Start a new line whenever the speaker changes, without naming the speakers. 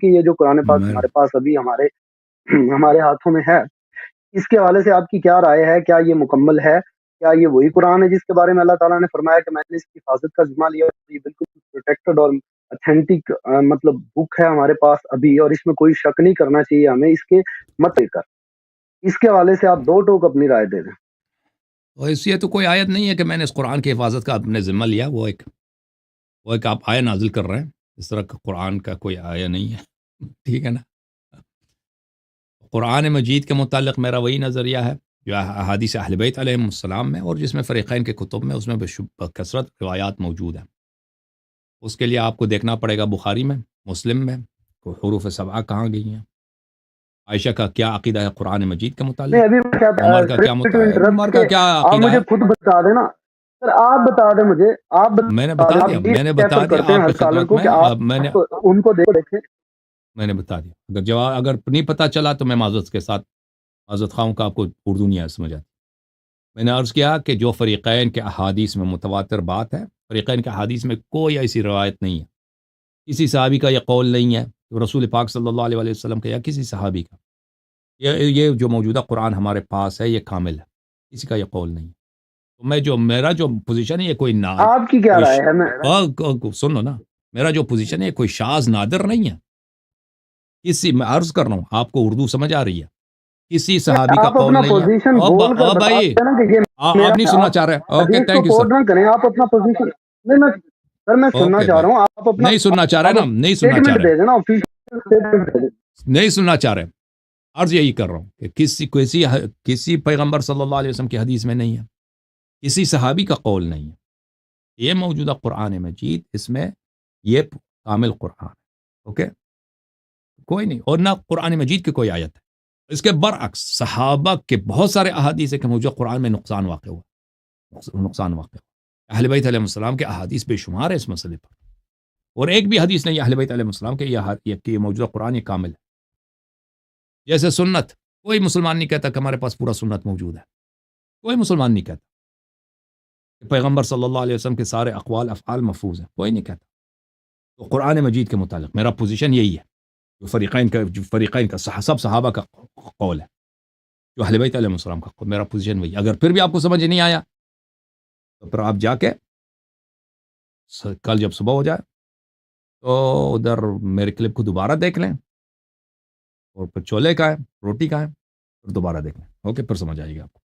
کہ یہ جو قرآن پاک
میں
ہمارے پاس ابھی ہمارے ہاتھوں میں ہے، اس کے حوالے سے آپ کی کیا رائے ہے؟ کیا یہ مکمل ہے؟ کیا یہ وہی قرآن ہے جس کے بارے میں اللہ تعالیٰ نے فرمایا کہ میں نے اس کی حفاظت کا ذمہ لیا، یہ بالکل پروٹیکٹڈ اور اتھینٹک مطلب بک ہے ہمارے پاس ابھی، اور اس میں کوئی شک نہیں کرنا چاہیے ہمیں اس کے مت لے کر؟ اس کے حوالے سے آپ دو ٹوک اپنی رائے دے دیں۔
اور اس یہ تو کوئی آیت نہیں ہے کہ میں نے اس قرآن کی حفاظت کا اپنے ذمہ لیا، وہ ایک آپ آیا نازل کر رہے ہیں، اس طرح کا قرآن کا کوئی آیا نہیں ہے ٹھیک ہے نا۔ قرآن مجید کے متعلق میرا وہی نظریہ ہے جو احادیث اہل بیت علیہم السلام میں، اور جس میں فریقین کے کتب میں، اس میں بکثرت روایات موجود ہیں۔ اس کے لیے آپ کو دیکھنا پڑے گا بخاری میں، مسلم میں حروف سبعہ کہاں گئی ہیں، عائشہ کا کیا عقیدہ ہے قرآن مجید کے
نہیں
متعلق،
ابھی میں
عمر کا کیا عمر کا کیا
آپ
عقیدہ
مجھے
ہے۔
خود بتا دیں نا سر، آپ بتا دیں مجھے، آپ
میں نے
بتا
بتا
دیں،
دیا
آپ بھی
میں نے بتا
ریفر
دیا
کرتے ہیں
آپ
ہر
کی
اسکالر
خدمت
کو
میں،
کہ
اب میں نے
آپ ان کو دیکھیں۔
بتا دیا، اگر جواب اگر نہیں پتہ چلا تو میں معذرت کے ساتھ معذرت خواہوں کا، آپ کو اردو نہیں آیا سمجھ آتی۔ میں نے عرض کیا کہ جو فریقین کے احادیث میں متواتر بات ہے، فریقین کے احادیث میں کوئی ایسی روایت نہیں ہے، کسی صحابی کا یہ قول نہیں ہے، رسول پاک صلی اللہ علیہ وسلم کا یا کسی صحابی کا، یہ جو موجودہ قرآن ہمارے پاس ہے یہ کامل ہے، کسی کا یہ قول نہیں ہے۔ تو میرا جو پوزیشن ہے یہ کوئی
آپ کی کیا رائے ہے؟
سنو نا، میرا جو پوزیشن ہے کوئی شاذ نادر نہیں ہے، میں عرض کر رہا ہوں آپ کو، اردو سمجھ آ رہی ہے، کسی صحابی کا
آپ
قول
اپنا
نہیں ہے۔
پوزیشن بول کر بتا
بھائی
دیں نا کہ یہ
آپ نہیں
میرا،
سننا
آپ
چاہ رہے، اوکے
حدیث کو
تھینک یو سر،
کوٹ نہ کریں، آپ اپنا پوزیشن نہیں، سر میں سننا
اوکے
چاہ
بھائی،
رہا ہوں، آپ اپنا
نہیں سننا چاہ رہے نا، نہیں سننا چاہ
اسٹیٹمنٹ
رہے،
دے دینا، آفیشیل اسٹیٹمنٹ دے دیں۔
نہیں سننا چاہ رہے، عرض یہی کر رہا ہوں کہ کسی پیغمبر صلی اللہ علیہ وسلم کی حدیث میں نہیں ہے، کسی صحابی کا قول نہیں ہے، یہ موجودہ قرآن مجید، اس میں یہ کامل قرآن ہے، اوکے، کوئی نہیں، اور نہ قرآن مجید کی کوئی آیت ہے۔ اس کے برعکس صحابہ کے بہت سارے احادیث ہیں کہ موجودہ قرآن میں نقصان واقع ہوا، اہل بیت علیہ السلام کے احادیث بے شمار ہے اس مسئلے پر، اور ایک بھی حدیث نہیں ہے اہل بیت علیہ السلام کے یہ موجودہ قرآن یہ کامل ہے۔ جیسے سنت، کوئی مسلمان نہیں کہتا کہ ہمارے پاس پورا سنت موجود ہے، کوئی مسلمان نہیں کہتا کہ پیغمبر صلی اللہ علیہ وسلم کے سارے اقوال افعال محفوظ ہیں، کوئی نہیں کہتا۔ تو قرآن مجید کے متعلق میرا پوزیشن یہی ہے، جو فریقین کا سب صحابہ کا قول ہے، جو اہل بیت علیہ السلام کا قول، میرا پوزیشن وہی۔ اگر پھر بھی آپ کو سمجھ نہیں آیا تو پھر آپ جا کے کل جب صبح ہو جائے تو ادھر میرے کلپ کو دوبارہ دیکھ لیں، اور پھر چھولے کا ہے، روٹی کا ہے، پھر دوبارہ دیکھ لیں، اوکے، پھر سمجھ آئے گا آپ کو۔